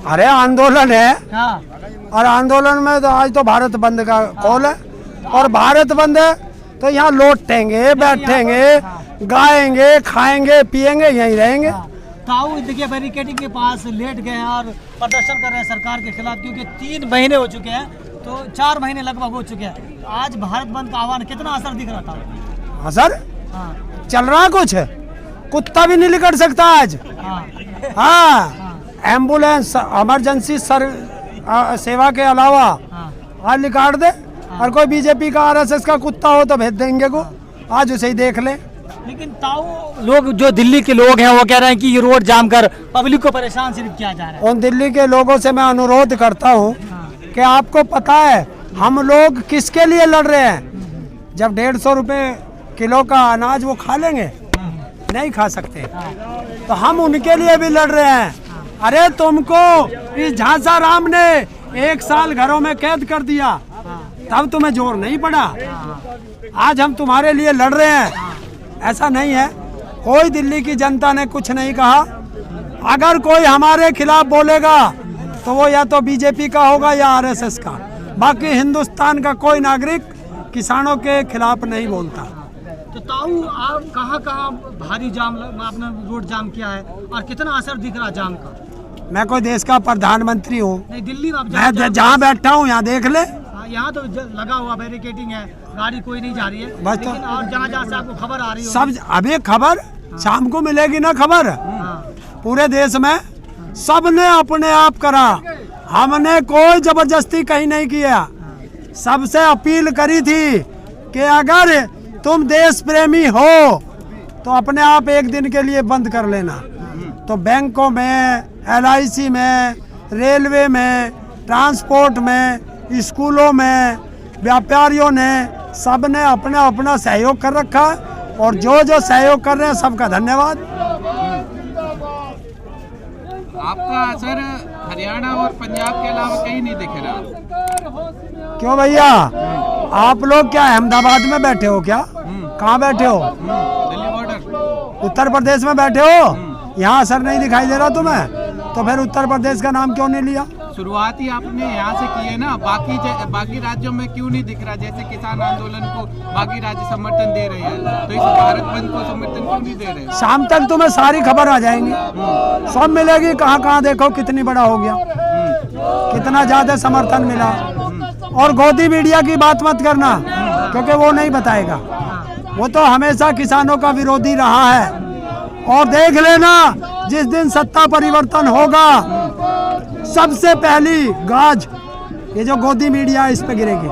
अरे आंदोलन है। हाँ। और आंदोलन में तो आज तो भारत बंद का कॉल है। और भारत बंद है तो यहाँ लौटेंगे, बैठेंगे, गाएंगे, खाएंगे, पिएंगे, यहीं रहेंगे। ताऊ देखिए बैरिकेडिंग के पास लेट गए हैं और प्रदर्शन कर रहे हैं सरकार के खिलाफ, क्योंकि 3 महीने हो चुके हैं, तो 4 महीने लगभग हो चुके हैं। आज भारत बंद का आह्वान कितना असर दिख रहा था? असर हाँ। चल रहा कुछ, कुत्ता भी नहीं निकल सकता आज। हाँ। हाँ, एम्बुलेंस इमरजेंसी सेवा के अलावा आज निकाल दे। और कोई बीजेपी का आरएसएस का कुत्ता हो तो भेज देंगे को, आज उसे ही देख ले। लेकिन ताऊ लोग जो दिल्ली के लोग हैं वो कह रहे हैं कि ये रोड जाम कर पब्लिक को परेशान सिर्फ किया जा रहा है। उन दिल्ली के लोगों से मैं अनुरोध करता हूँ कि आपको पता है हम लोग किसके लिए लड़ रहे हैं? जब 150 रुपये किलो का अनाज वो खा लेंगे, नहीं खा सकते, तो हम उनके लिए भी लड़ रहे हैं। अरे तुमको इस झांसा राम ने 1 साल घरों में कैद कर दिया, तब तुम्हें जोर नहीं पड़ा। आज हम तुम्हारे लिए लड़ रहे हैं, ऐसा नहीं है। कोई दिल्ली की जनता ने कुछ नहीं कहा। अगर कोई हमारे खिलाफ बोलेगा तो वो या तो बीजेपी का होगा या आरएसएस का। बाकी हिंदुस्तान का कोई नागरिक किसानों के खिलाफ नहीं बोलता। तो ताऊ आप कहाँ भारी जाम आपने रोड जाम किया है और कितना असर दिख रहा जाम का? मैं कोई देश का प्रधानमंत्री हूँ? नहीं, दिल्ली में मैं जहाँ बैठा हूँ यहाँ देख ले। यहाँ तो लगा हुआ बैरिकेडिंग है, गाड़ी कोई नहीं जा रही है, बस। लेकिन तो और जहाँ से आपको खबर आ रही है सब अभी खबर शाम को मिलेगी ना खबर। पूरे देश में सबने अपने आप करा, हमने कोई जबरदस्ती कहीं नहीं किया। सबसे अपील करी थी कि अगर तुम देश प्रेमी हो तो अपने आप एक दिन के लिए बंद कर लेना। तो बैंकों में, LIC में, रेलवे में, ट्रांसपोर्ट में, स्कूलों में, व्यापारियों ने सबने अपना अपना सहयोग कर रखा। और जो जो सहयोग कर रहे हैं सबका धन्यवाद। आपका असर हरियाणा और पंजाब के अलावा कहीं नहीं दिख रहा। क्यों भैया, आप लोग क्या अहमदाबाद में बैठे हो क्या? कहाँ बैठे हो? दिल्ली बॉर्डर। उत्तर प्रदेश में बैठे हो? यहाँ असर नहीं दिखाई दे रहा तुम्हें? तो फिर उत्तर प्रदेश का नाम क्यों नहीं लिया? शुरुआत ही आपने यहाँ से की है ना, बाकी राज्यों में क्यों नहीं दिख रहा? जैसे किसान आंदोलन को बाकी राज्य समर्थन दे रहे हैं, तो इस भारत बंद को समर्थन क्यों नहीं दे रहे? शाम तक तुम्हें सारी खबर आ जाएंगी, सब मिलेगी। कहाँ कहाँ देखो कितनी बड़ा हो गया, कितना ज्यादा समर्थन मिला। और गोदी मीडिया की बात मत करना, क्योंकि वो नहीं बताएगा। वो तो हमेशा किसानों का विरोधी रहा है। और देख लेना, जिस दिन सत्ता परिवर्तन होगा सबसे पहली गाज ये जो गोदी मीडिया इस पे गिरेगी।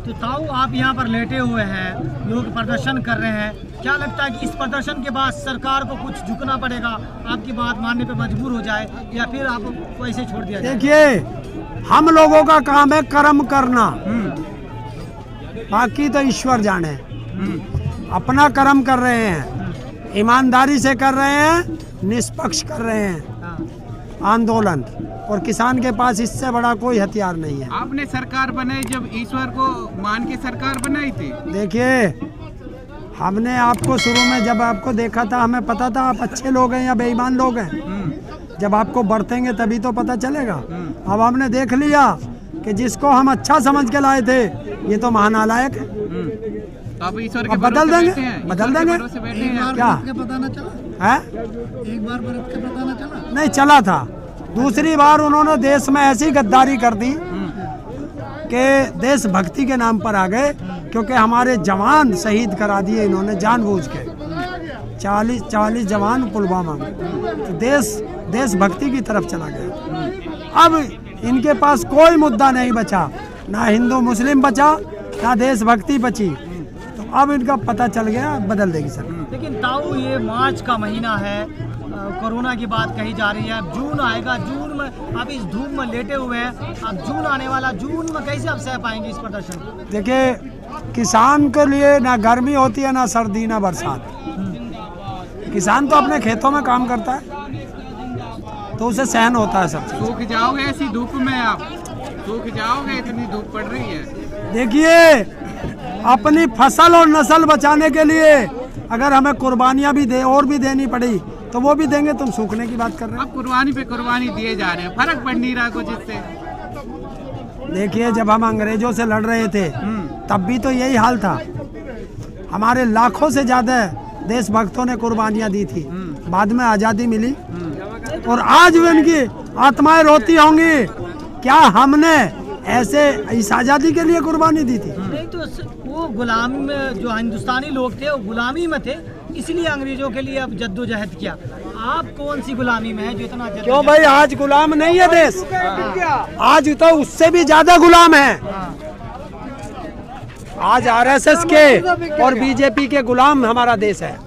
तो ताऊ आप यहाँ पर लेटे हुए हैं, लोग प्रदर्शन कर रहे हैं, क्या लगता है कि इस प्रदर्शन के बाद सरकार को कुछ झुकना पड़ेगा, आपकी बात मानने पे मजबूर हो जाए, या फिर आपको ऐसे छोड़ दिया जाए? देखिए, हम लोगों का काम है कर्म करना, बाकी तो ईश्वर जाने। अपना कर्म कर रहे हैं, ईमानदारी से कर रहे हैं, निष्पक्ष कर रहे हैं आंदोलन। और किसान के पास इससे बड़ा कोई हथियार नहीं है। आपने सरकार बनाई जब ईश्वर को मान के सरकार बनाई थी। देखिए, हमने आपको शुरू में जब आपको देखा था, हमें पता था आप अच्छे लोग हैं या बेईमान लोग हैं। जब आपको बरतेंगे तभी तो पता चलेगा। अब हमने देख लिया कि जिसको हम अच्छा समझ के लाए थे ये तो महानालायक है। तो आप ईश्वर के बदल देंगे, बदल देंगे क्या पता न चला है? एक बार बरत के पता न चला? नहीं चला था। दूसरी बार उन्होंने देश में ऐसी गद्दारी कर दी कि देशभक्ति के नाम पर आ गए, क्योंकि हमारे जवान शहीद करा दिए इन्होंने जानबूझ के। 40 जवान पुलवामा में, तो देशभक्ति की तरफ चला गया। अब इनके पास कोई मुद्दा नहीं बचा, ना हिंदू मुस्लिम बचा, ना देशभक्ति बची। तो अब इनका पता चल गया, बदल देगी सरकार। लेकिन ताऊ ये मार्च का महीना है, कोरोना की बात कही जा रही है, अब जून आएगा, जून में आप इस धूप में लेटे हुए हैं, अब जून आने वाला, जून में कैसे आप सह पाएंगे इस प्रदर्शन को? देखिए, किसान के लिए ना गर्मी होती है, ना सर्दी, ना बरसात। किसान तो अपने खेतों में काम करता है, तो उसे सहन होता है सब। सूख जाओगे ऐसी धूप में, आप सूख जाओगे, इतनी धूप पड़ रही है। देखिए, अपनी फसल और नस्ल बचाने के लिए अगर हमें कुर्बानियां भी और भी देनी पड़ी तो वो भी देंगे। तुम सूखने की बात कर रहे अब कुर्बानी पे कुर्बानी दिए जा रहे हैं, फर्क पड़ नहीं रहा कुछ इससे। हो। देखिए, जब हम अंग्रेजों से लड़ रहे थे तब भी तो यही हाल था। हमारे लाखों से ज्यादा देशभक्तों ने कुर्बानियां दी थी, बाद में आज़ादी मिली और आज भी उनकी आत्माएं रोती होंगी, क्या हमने ऐसे इस आज़ादी के लिए कुर्बानी दी थी। नहीं तो वो गुलाम में जो हिंदुस्तानी लोग थे वो गुलामी में थे, इसलिए अंग्रेजों के लिए अब जद्दोजहद किया। आप कौन सी गुलामी में है जो इतना क्यों भाई, आज गुलाम नहीं है देश, आज तो उससे भी ज्यादा गुलाम है। आज आरएसएस के और बीजेपी के गुलाम हमारा देश है,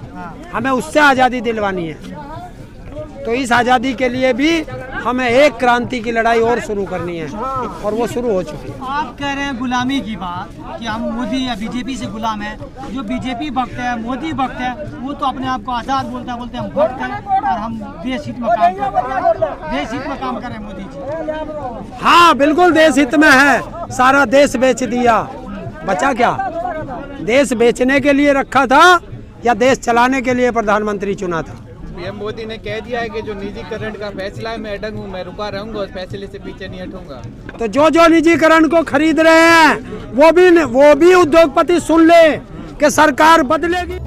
हमें उससे आज़ादी दिलवानी है। तो इस आज़ादी के लिए भी हमें एक क्रांति की लड़ाई और शुरू करनी है और वो शुरू हो चुकी है। आप कह रहे हैं गुलामी की बात कि हम मोदी या बीजेपी से गुलाम है। जो बीजेपी भक्त है, मोदी भक्त है, वो तो अपने आप को आज़ाद बोलते हैं हम भक्त हैं और हम देश हित में काम कर रहे हैं, देश हित में काम कर रहे हैं मोदी जी। हाँ बिल्कुल, देश हित में है। सारा देश बेच दिया, बचा क्या? देश बेचने के लिए रखा था या देश चलाने के लिए प्रधानमंत्री चुना था? पीएम मोदी ने कह दिया है कि जो निजीकरण का फैसला है मैं अडग हूँ, मैं रुका रहूंगा, उस फैसले से पीछे नहीं हटूंगा। तो जो निजीकरण को खरीद रहे हैं वो भी उद्योगपति सुन ले कि सरकार बदलेगी।